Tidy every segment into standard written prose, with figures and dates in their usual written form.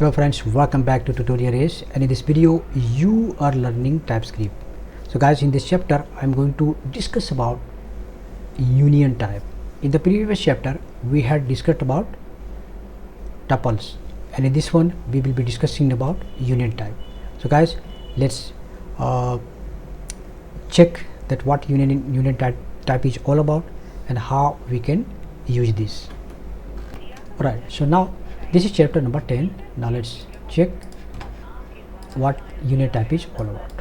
Hello friends, welcome back to tutorialsrays, and in this video you are learning TypeScript. So guys, in this chapter I'm going to discuss about union type. In the previous chapter we had discussed about tuples, and in this one we will be discussing about union type. So guys, let's check that what union type is all about and how we can use this. Alright, so now this is chapter number 10. Now let's check what union type is all about.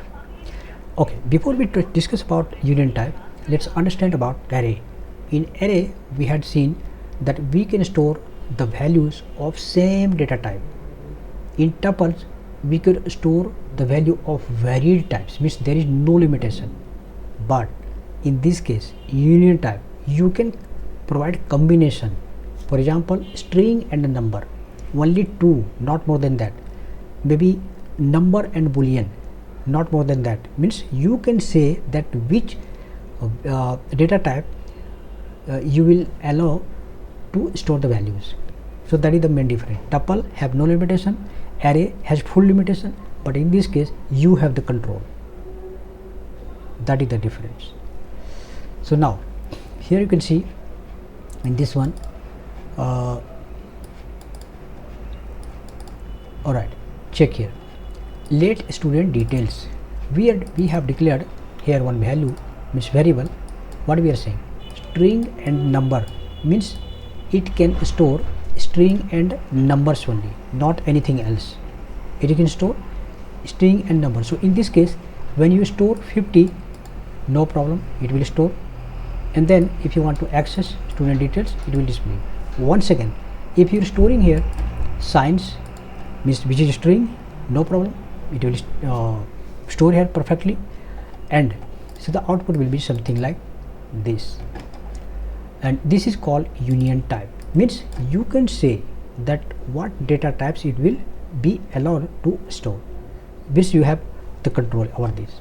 Okay, before we discuss about union type, let's understand about array. In array we had seen that we can store the values of same data type. In tuples we could store the value of varied types, means there is no limitation. But in this case, union type, you can provide combination. For example, string and a number, only two, not more than that. Maybe number and boolean, not more than that. Means you can say that which data type you will allow to store the values. So that is the main difference. Tuple have no limitation, array has full limitation, but in this case you have the control. That is the difference. So now here you can see in this one, alright, check here. Let student details. We have declared here one value, means variable. What we are saying, string and number, means it can store string and numbers only, not anything else. It can store string and number. So in this case, when you store 50, no problem, it will store. And then if you want to access student details, it will display. Once again, if you are storing here signs, means which is string, no problem, it will store here perfectly. And so the output will be something like this, and this is called union type. Means you can say that what data types it will be allowed to store, which you have the control over this.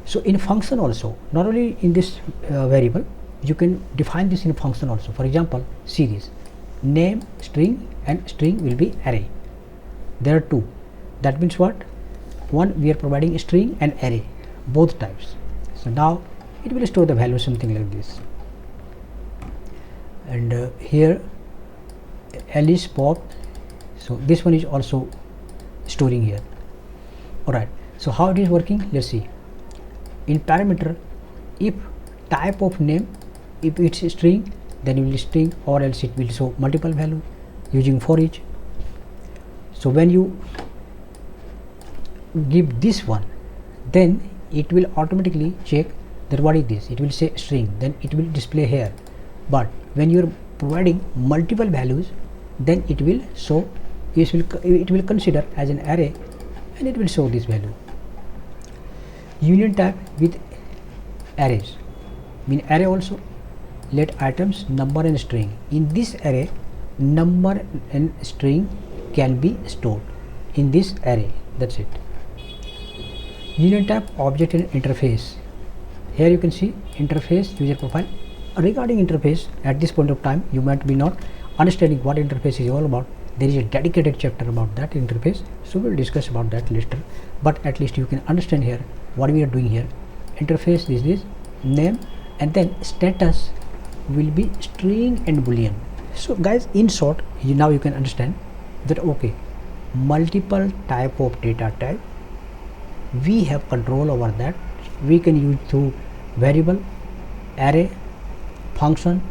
So in function also, not only in this variable, you can define this in function also. For example, see this, name string and string will be array. There are two. That means what? One, we are providing string and array, both types. So now it will store the value something like this. And here Alice, Bob, so this one is also storing here. Alright, so how it is working, let's see. In parameter, if type of name, if it's a string, then it will string, or else it will show multiple value using for each. So when you give this one, then it will automatically check that what is this. It will say string, then it will display here. But when you are providing multiple values, then it will show, it will consider as an array, and it will show this value. Union type with arrays, mean array also. Let items number and string. In this array, number and string can be stored in this array. That's it. Union type object and interface. Here you can see interface, user profile. Regarding interface, at this point of time you might be not understanding what interface is all about. There is a dedicated chapter about that interface, so we'll discuss about that later, but at least you can understand here what we are doing here. Interface is this, name, and then status will be string and boolean. So guys, in short, now you can understand that okay, multiple type of data type, we have control over that. We can use through variable, array, function,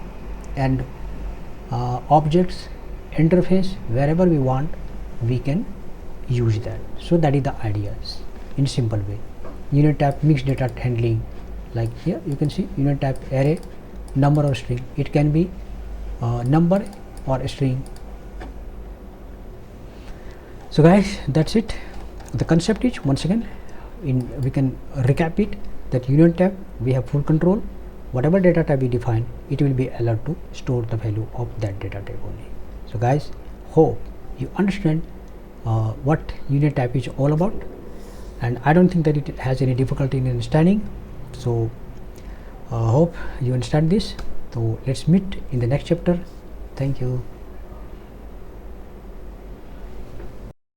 and objects, interface, wherever we want we can use that. So that is the ideas in simple way. Union type mixed data handling, like here you can see union type array, number or string. It can be number or a string. So guys, that's it. The concept is, once again, we can recap it, that union type we have full control. Whatever data type we define, it will be allowed to store the value of that data type only. So guys, hope you understand what union type is all about, and I don't think that it has any difficulty in understanding. So hope you understand this. So let's meet in the next chapter. Thank you.